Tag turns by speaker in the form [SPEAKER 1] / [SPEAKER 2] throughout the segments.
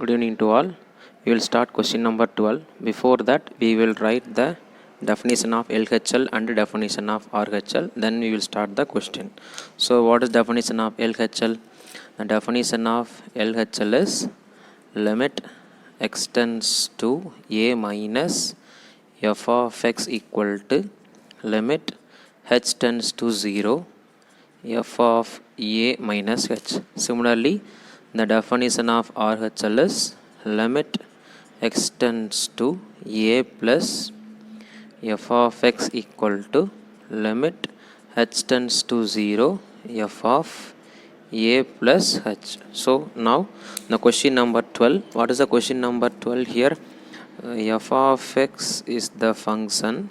[SPEAKER 1] Good evening to all. We will start question number 12. Before that, we will write the definition of LHL and definition of RHL. Then we will start the question. So what is definition of LHL? The definition of LHL is limit x tends to a minus f of x equal to limit h tends to 0 f of a minus h. Similarly, the definition of RHL is limit x tends to a plus f of x equal to limit h tends to 0 f of a plus h. So now the question number 12. What is the question number 12 here? F of x is the function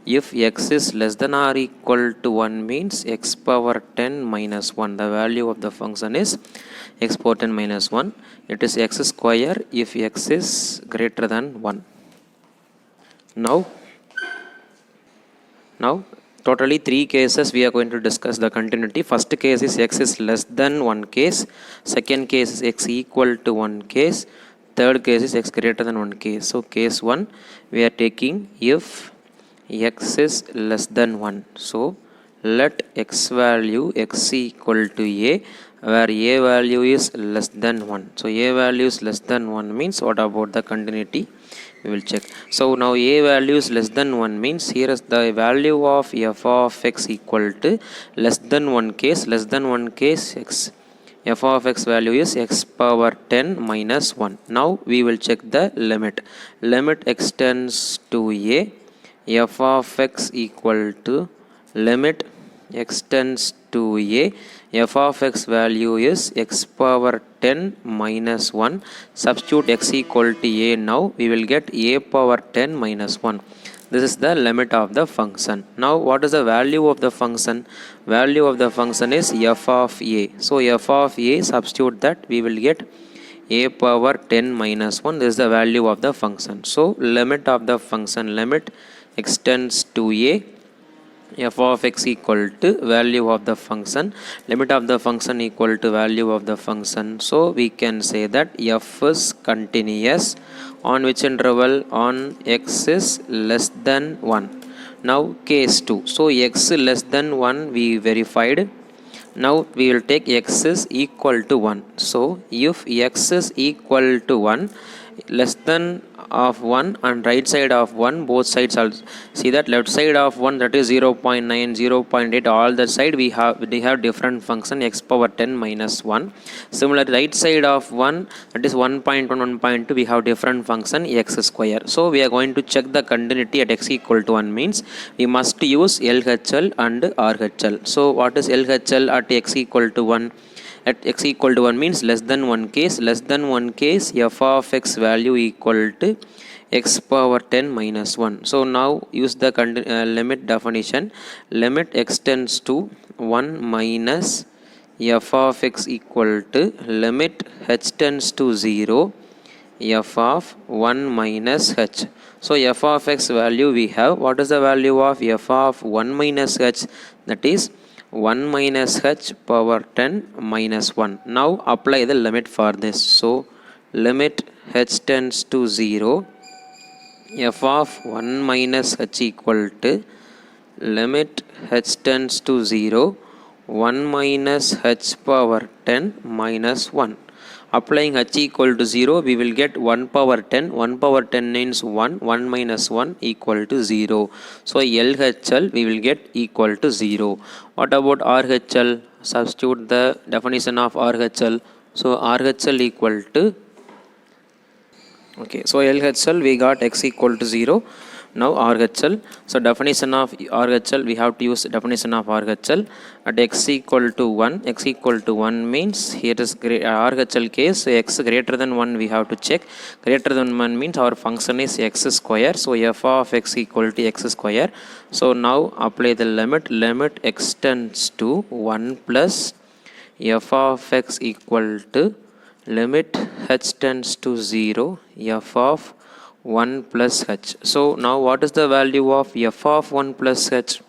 [SPEAKER 1] if x is less than or equal to 1 means x power 10 minus 1. The value of the function is x power 10 minus 1. It is x square if x is greater than 1. Now totally 3 cases we are going to discuss the continuity. First case is x is less than 1 case. Second case is x equal to 1 case. Third case is x greater than 1 case. So case 1 we are taking if x is less than 1. So let x value x equal to a, where a value is less than 1. So a value is less than 1 means what about the continuity? We will check. So now a value is less than 1 means here is the value of f of x equal to less than 1 case. Less than 1 case x, f of x value is x power 10 minus 1. Now we will check the limit. Limit x tends to a, f of x equal to limit x tends to a, f of x value is x power 10 minus 1. Substitute x equal to a. Now we will get a power 10 minus 1. This is the limit of the function. Now what is the value of the function? Value of the function is f of a. So f of a, substitute that, we will get a power 10 minus 1. This is the value of the function. So limit of the function, limit x tends to a, f of x equal to value of the function, limit of the function equal to value of the function. So we can say that f is continuous on which interval? On x is less than 1. Now case 2. So x less than 1 we verified. Now we will take x is equal to 1. So if x is equal to 1, less than of 1 and right side of 1, both sides are, see that left side of 1 that is 0.9, 0.8, all the side we have different function x power 10 minus 1. Similarly right side of 1 that is 1.1, 1.2 we have different function x square. So we are going to check the continuity at x equal to 1 means we must use LHL and RHL. So what is LHL at x equal to 1? At x equal to 1 means less than 1 case. Less than 1 case f of x value equal to x power 10 minus 1. So now use the limit definition. Limit x tends to 1 minus f of x equal to limit h tends to 0 f of 1 minus h. So f of x value we have. What is the value of f of 1 minus h? That is 1 minus h power 10 minus 1. Now apply the limit for this. So limit h tends to 0 f of 1 minus h equal to limit h tends to 0 1 minus h power 10 minus 1. Applying h equal to 0, we will get 1 power 10. 1 power 10 means 1. 1 minus 1 equal to 0. So LHL we will get equal to 0. What about RHL? Substitute the definition of RHL. So RHL equal to, okay, so LHL we got x equal to 0. Now RHL. So definition of RHL, we have to use definition of RHL at x equal to 1. X equal to 1 means here is RHL case. So x greater than 1 we have to check. Greater than 1 means our function is x square. So f of x equal to x square. So now apply the limit. Limit x tends to 1 plus f of x equal to limit h tends to 0 f of 1 plus h. So now what is the value of f of 1 plus h?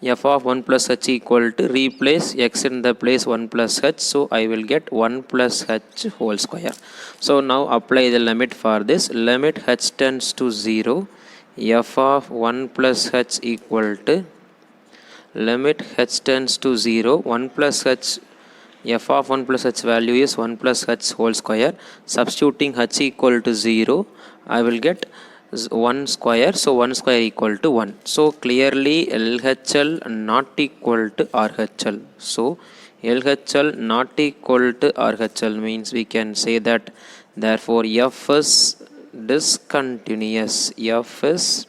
[SPEAKER 1] f of 1 plus h equal to replace x in the place 1 plus h, so I will get 1 plus h whole square. So now apply the limit for this. Limit h tends to 0, f of 1 plus h equal to limit h tends to 0, 1 plus h, f of 1 plus h value is 1 plus h whole square. Substituting h equal to 0, I will get 1 square, so 1 square equal to 1. So clearly LHL not equal to RHL. So LHL not equal to RHL means we can say that therefore F is discontinuous. F is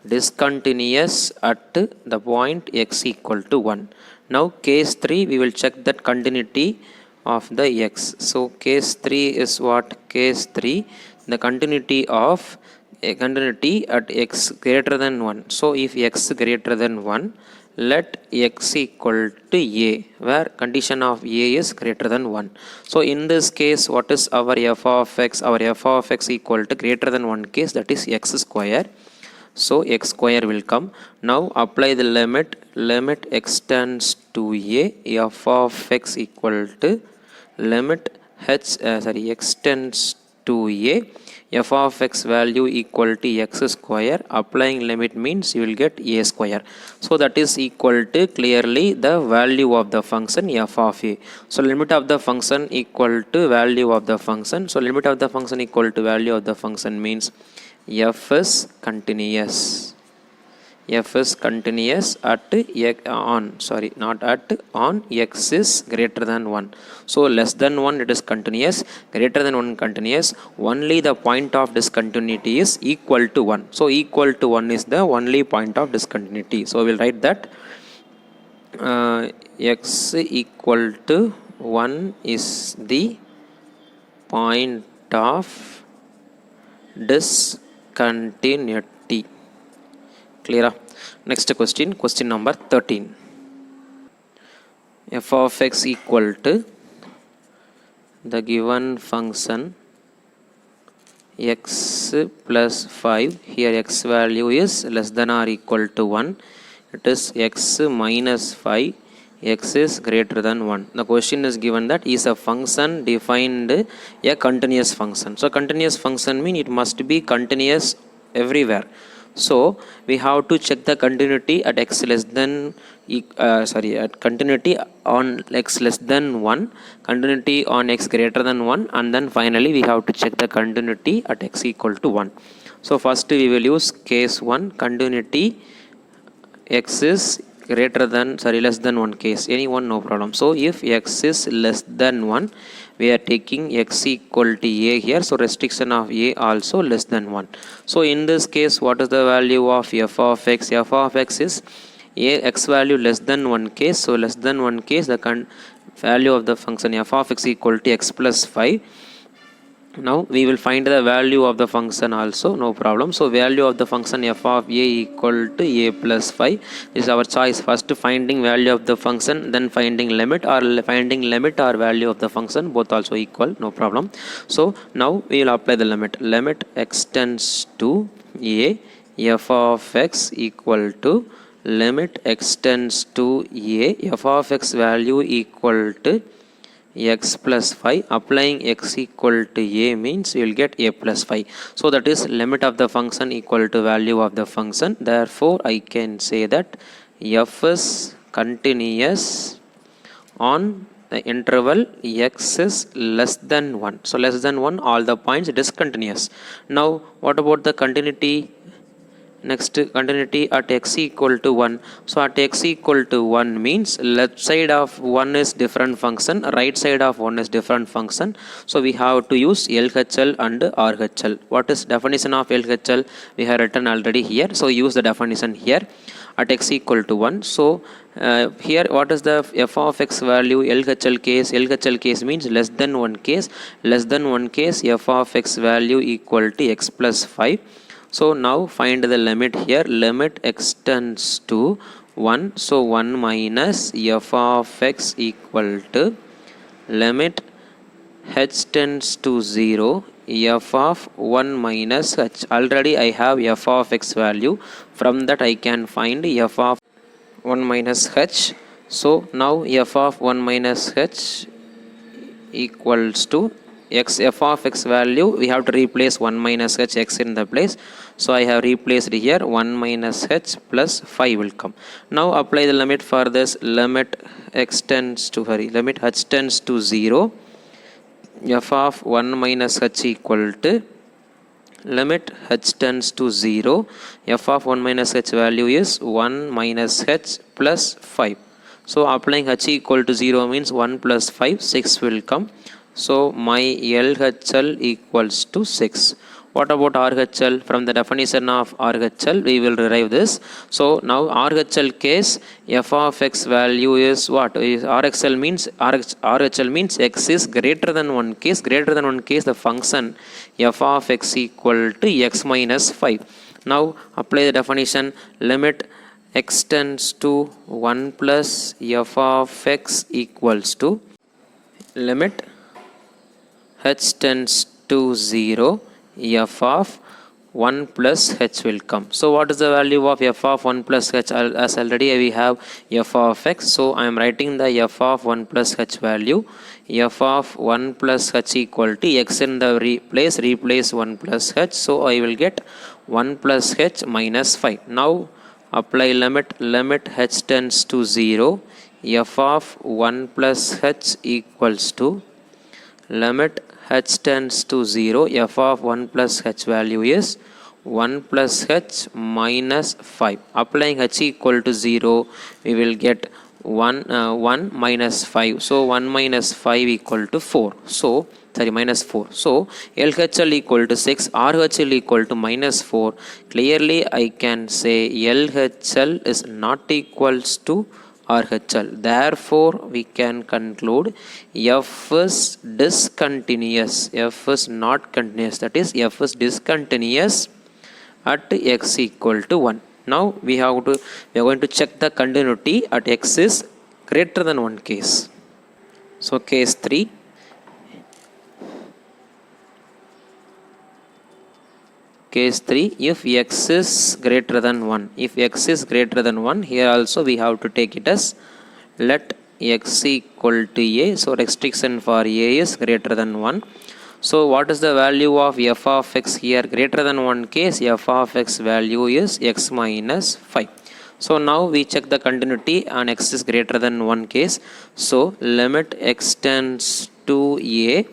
[SPEAKER 1] discontinuous at the point x equal to 1. Now case 3 we will check that continuity of the x. So case 3 is what? Case 3, the continuity of a continuity at x greater than 1. So if x greater than 1, let x equal to a, where condition of a is greater than 1. So in this case, what is our f of x? Our f of x equal to greater than 1 case, that is x square. So x square will come. Now apply the limit. Limit x tends to a, f of x equal to limit x tends to a, f of x value equal to x square. Applying limit means you will get a square. So that is equal to clearly the value of the function f of a. So limit of the function equal to value of the function. So limit of the function equal to value of the function means f is continuous. F is continuous at on x is greater than 1. So less than 1 it is continuous, greater than 1 continuous. Only the point of discontinuity is equal to 1. So equal to 1 is the only point of discontinuity. So we will write that x equal to 1 is the point of discontinuity. Clear? Next question, question number 13. F of x equal to the given function x plus 5. Here x value is less than or equal to 1. It is x minus 5. X is greater than 1. The question is given that is a function defined a continuous function. So continuous function means it must be continuous everywhere. So we have to check the continuity at x less than at continuity on x less than 1, continuity on x greater than 1, and then finally we have to check the continuity at x equal to 1. So first we will use case 1, continuity x is less than 1 case, any one, no problem. So if x is less than 1, we are taking x equal to a here, so restriction of a also less than 1. So in this case, what is the value of f of x? F of x is a x value less than 1 case, so less than 1 case the value of the function f of x equal to x plus 5. Now we will find the value of the function also, no problem. So value of the function f of a equal to a plus 5 is our choice. First finding value of the function, then finding limit, or finding limit or value of the function, both also equal, no problem. So now we will apply the limit. Limit x tends to a, f of x equal to limit x tends to a, f of x value equal to x plus 5. Applying x equal to a means you will get a plus 5. So that is limit of the function equal to value of the function. Therefore I can say that f is continuous on the interval x is less than 1. So less than 1, all the points it is continuous. Now what about the continuity? Next, continuity at x equal to 1. So at x equal to 1 means left side of 1 is different function, right side of 1 is different function. So we have to use LHL and RHL. What is definition of LHL? We have written already here. So use the definition here at x equal to 1. So here what is the f of x value? LHL case. LHL case means less than 1 case. Less than 1 case, f of x value equal to x plus 5. So now find the limit here. Limit x tends to 1. So 1 minus f of x equal to limit h tends to 0, f of 1 minus h. Already I have f of x value. From that I can find f of 1 minus h. So now f of 1 minus h equals to x. F of x value we have to replace 1 minus h x in the place, so I have replaced here 1 minus h plus 5 will come. Now apply the limit for this. Limit limit h tends to 0, f of 1 minus h equal to limit h tends to 0, f of 1 minus h value is 1 minus h plus 5. So applying h equal to 0 means 1 plus 5, 6 will come. So my LHL equals to 6. What about RHL? From the definition of RHL we will derive this. So now RHL case, f of x value is what? Is RHL means RHL means x is greater than 1 case. Greater than 1 case, the function f of x equal to x minus 5. Now apply the definition. Limit x tends to 1 plus f of x equals to limit h tends to 0, f of 1 plus h will come. So what is the value of f of 1 plus h? As already we have f of x, so I am writing the f of 1 plus h value. F of 1 plus h equal to x in the place, replace 1 plus h, so I will get 1 plus h minus 5. Now apply limit h tends to 0, f of 1 plus h equals to limit h tends to 0, f of 1 plus h value is 1 plus h minus 5. Applying h equal to 0, we will get 1 minus 5. So 1 minus 5 equal to 4. So minus 4. So LHL equal to 6, RHL equal to minus 4. Clearly I can say LHL is not equals to RHL. Therefore we can conclude f is discontinuous. F is not continuous. That is, f is discontinuous at x equal to 1. Now we are going to check the continuity at x is greater than 1 case. So case 3. Case 3, if x is greater than 1. If x is greater than 1, here also we have to take it as let x equal to a. So restriction for a is greater than 1. So what is the value of f of x here? Greater than 1 case, f of x value is x minus 5. So now we check the continuity on x is greater than 1 case. So limit x tends to a,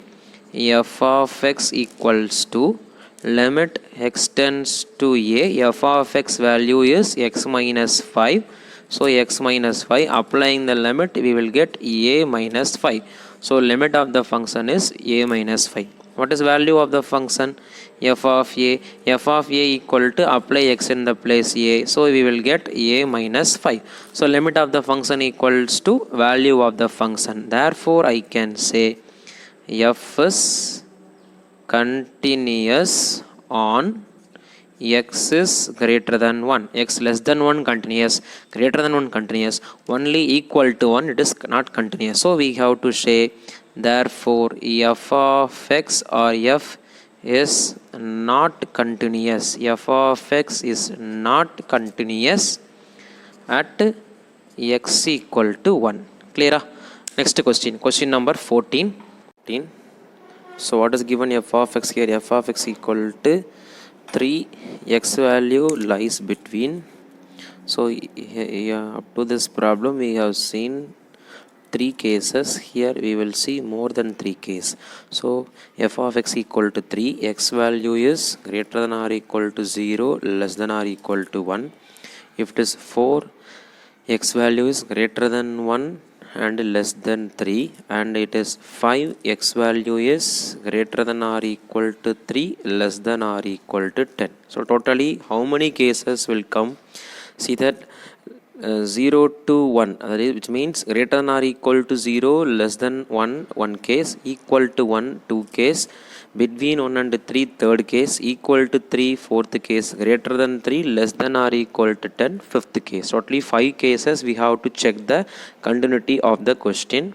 [SPEAKER 1] f of x equals to limit x tends to a, f of x value is x minus 5. So x minus 5, applying the limit we will get a minus 5. So limit of the function is a minus 5. What is value of the function? F of a. F of a equal to, apply x in the place a, so we will get a minus 5. So limit of the function equals to value of the function. Therefore I can say f is continuous on x is greater than 1. X less than 1 continuous, greater than 1 continuous, only equal to 1 it is not continuous. So we have to say, therefore f of x or f is not continuous. F of x is not continuous at x equal to 1. Clear? Next question. Question number 14. So what is given f of x here? F of x equal to 3, x value lies between. So up to this problem we have seen 3 cases. Here we will see more than 3 cases. So f of x equal to 3, x value is greater than or equal to 0, less than or equal to 1. If it is 4, x value is greater than 1 and less than 3, and it is 5, x value is greater than or equal to 3, less than or equal to 10. So totally how many cases will come? See that 0 to 1, which means greater than or equal to 0, less than 1 case, equal to 1 2 case, between 1 and 3 third case, equal to 3 fourth case, greater than 3, less than or equal to 10 fifth case. Totally 5 cases we have to check the continuity of the question.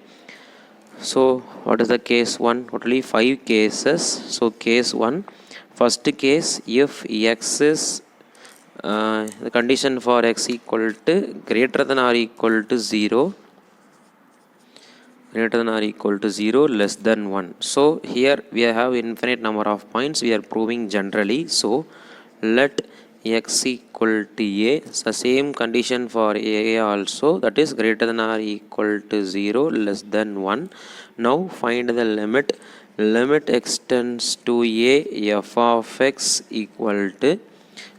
[SPEAKER 1] So what is the case 1? Totally 5 cases. So case 1, first case, if x is the condition for x equal to greater than or equal to 0, greater than or equal to 0, less than 1. So here we have infinite number of points we are proving generally. So let x equal to a, the same condition for a also, that is greater than or equal to 0, less than 1. Now find the limit x tends to a f of x equal to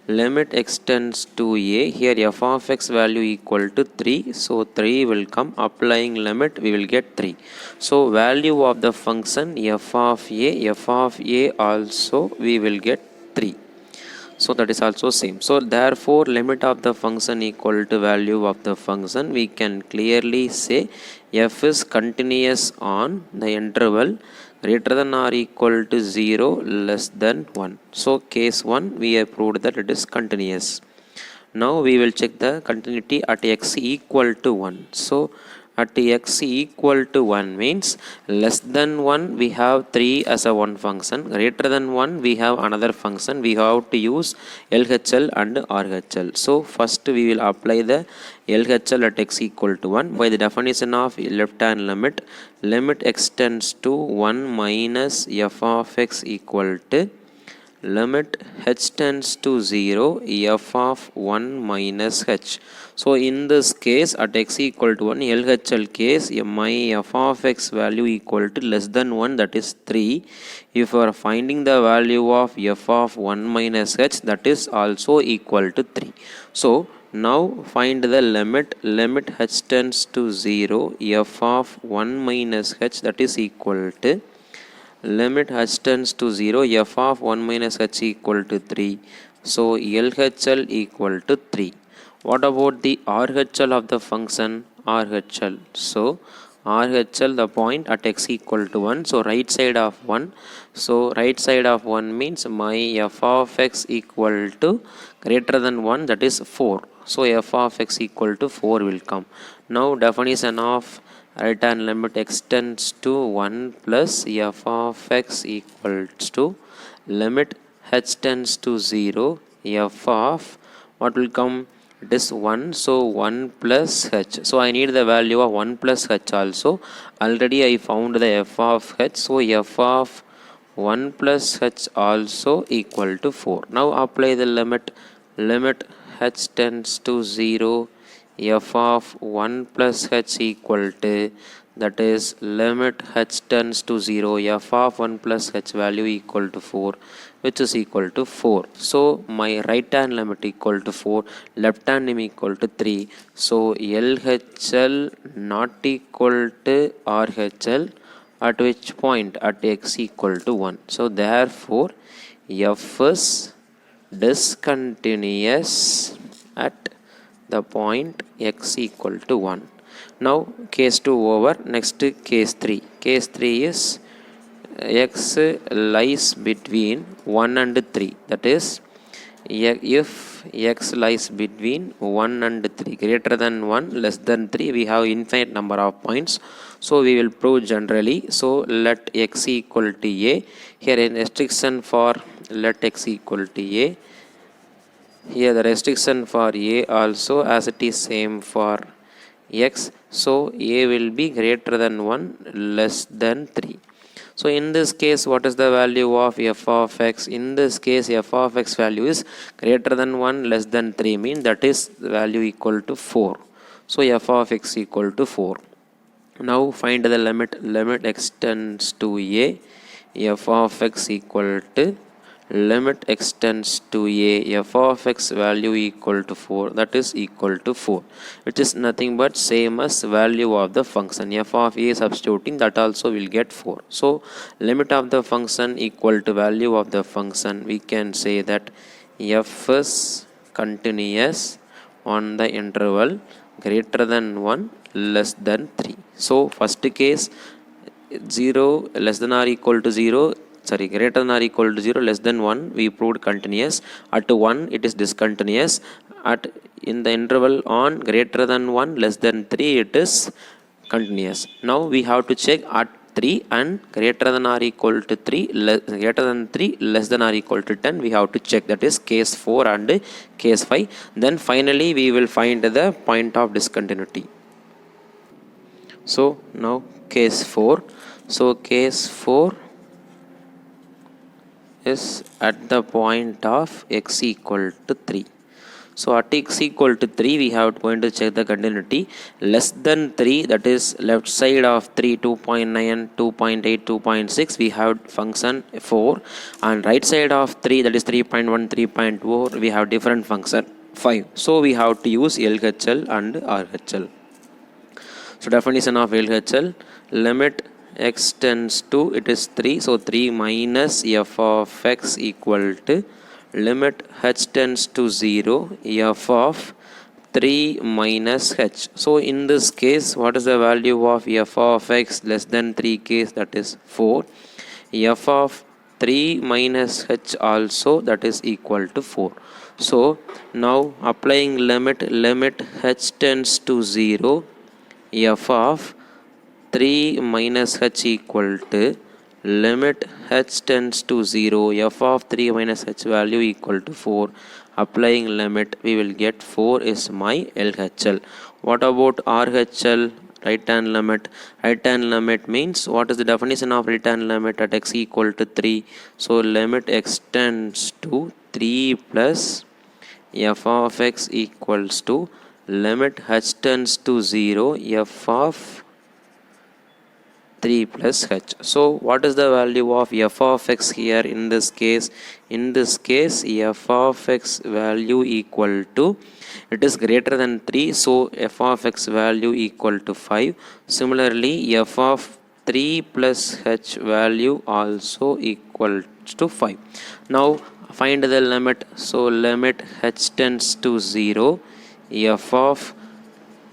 [SPEAKER 1] limit x tends to a, here f of x value equal to 3, so 3 will come, applying limit we will get 3. So value of the function f of a also we will get 3, so that is also same. So therefore limit of the function equal to value of the function, we can clearly say f is continuous on the interval greater than or equal to 0, less than 1. So case 1 we have proved that it is continuous. Now we will check the continuity at x equal to 1. So at x equal to 1 means less than 1 we have 3 as a one function, greater than 1 we have another function, we have to use LHL and RHL. So first we will apply the LHL at x equal to 1 by the definition of left hand limit x tends to 1 minus f of x equal to limit h tends to 0 f of 1 minus h. So in this case at x equal to 1 LHL case, my f of x value equal to less than 1, that is 3. If you are finding the value of f of 1 minus h, that is also equal to 3. So now find the limit h tends to 0 f of 1 minus h, that is equal to limit h tends to 0 f of 1 minus h equal to 3. So LHL equal to 3. What about the RHL of the function RHL? So RHL, the point at x equal to 1, so right side of 1. So right side of 1 means my f of x equal to greater than 1, that is 4. So f of x equal to 4 will come. Now definition of right hand limit x tends to 1 plus f of x equals to limit h tends to 0 f of what will come, it is 1, so 1 plus h. So I need the value of 1 plus h also, already I found the f of h, so f of 1 plus h also equal to 4. Now apply the limit h tends to 0 f of 1 plus h equal to, that is limit h tends to 0 f of 1 plus h value equal to 4, which is equal to 4. So my right hand limit equal to 4, left hand limit equal to 3. So LHL not equal to RHL at which point, at x equal to 1. So therefore f is discontinuous at the point x equal to 1. Now case 2 over, next case 3. Case 3 is x lies between 1 and 3, that is if x lies between 1 and 3, greater than 1, less than 3, we have infinite number of points, so we will prove generally. So let x equal to a, here in restriction for let x equal to a, here the restriction for a also as it is same for x, so a will be greater than 1, less than 3. So in this case what is the value of f of x? In this case f of x value is greater than 1, less than 3, mean that is value equal to 4. So f of x equal to 4. Now find the limit x tends to a f of x equal to limit x tends to a f of x value equal to 4, that is equal to 4, which is nothing but same as value of the function f of a substituting, that also will get 4. So limit of the function equal to value of the function, we can say that f is continuous on the interval greater than 1, less than 3. So first case 0 less than or equal to 0, sorry, greater than or equal to 0, less than 1, we proved continuous. At 1 it is discontinuous. At in the interval on greater than 1, less than 3, it is continuous. Now we have to check at 3 and greater than or equal to 3, greater than 3, less than or equal to 10, we have to check. That is case 4 and case 5. Then finally we will find the point of discontinuity. So now case 4. So case 4 is at the point of x equal to 3. So at x equal to 3, we have going to check the continuity. Less than 3, that is left side of 3, 2.9, 2.8, 2.6, we have function 4. And right side of 3, that is 3.1, 3.4, we have different function 5. So we have to use LHL and RHL. So definition of LHL, limit x tends to, it is 3, so 3 minus f of x equal to limit h tends to 0, f of 3 minus h. So in this case, what is the value of f of x less than 3 case, that is 4. F of 3 minus h also, that is equal to 4. So now applying limit h tends to 0, f of 3 minus h equal to limit h tends to 0, f of 3 minus h value equal to 4. Applying limit, we will get 4 is my LHL. What about RHL? Right hand limit. Right hand limit means, what is the definition of right hand limit at x equal to 3? So limit x tends to 3 plus f of x equals to limit h tends to 0, f of 3 plus h. So what is the value of f of x here in this case? In this case, f of x value equal to, it is greater than 3, so f of x value equal to 5. Similarly, f of 3 plus h value also equal to 5. Now find the limit. So limit h tends to 0, f of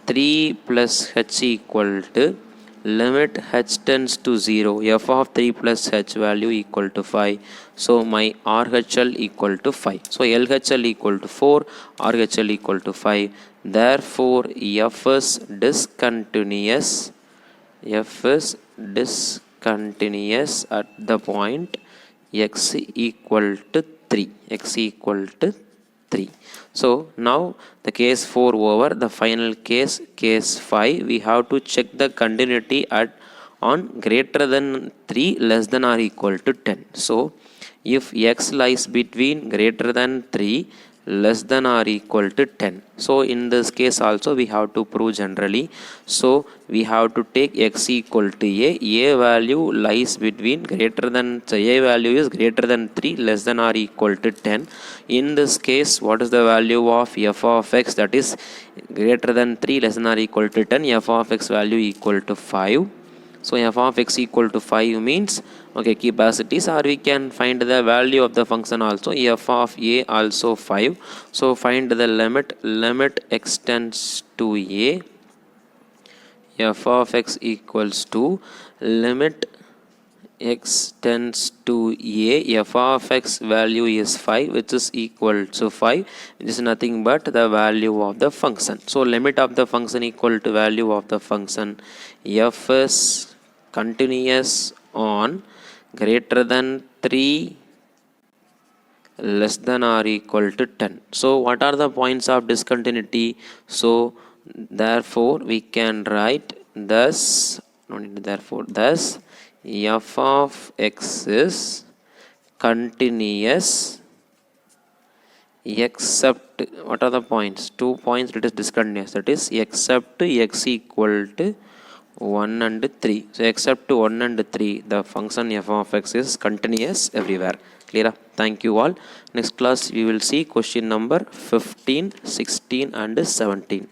[SPEAKER 1] 3 plus h equal to limit h tends to 0, f of 3 plus h value equal to 5. So my RHL equal to 5. So LHL equal to 4, RHL equal to 5. Therefore f is discontinuous. F is discontinuous at the point x equal to 3. X equal to 3. So now the case 4 over, the final case, case 5, we have to check the continuity at on greater than 3, less than or equal to 10. So if x lies between greater than 3, less than or equal to 10. So in this case also we have to prove generally. So we have to take x equal to a value lies between greater than, so a value is greater than 3, less than or equal to 10. In this case, what is the value of f of x, that is greater than 3, less than or equal to 10, f of x value equal to 5. So f of x equal to 5 means, okay, keep as it is, or we can find the value of the function also, f of a also 5. So find the limit x tends to a, f of x equals to limit x tends to a, f of x value is 5, which is equal to 5, which is nothing but the value of the function. So limit of the function equal to value of the function. F is continuous on greater than 3, less than or equal to 10. So what are the points of discontinuity? So therefore we can write thus, thus f of x is continuous except, what are the points? 2 points, it is discontinuous, that is except x equal to 1 and 3. So except 1 and 3, the function f of x is continuous everywhere. Clear? Thank you all. Next class we will see question number 15, 16 and 17.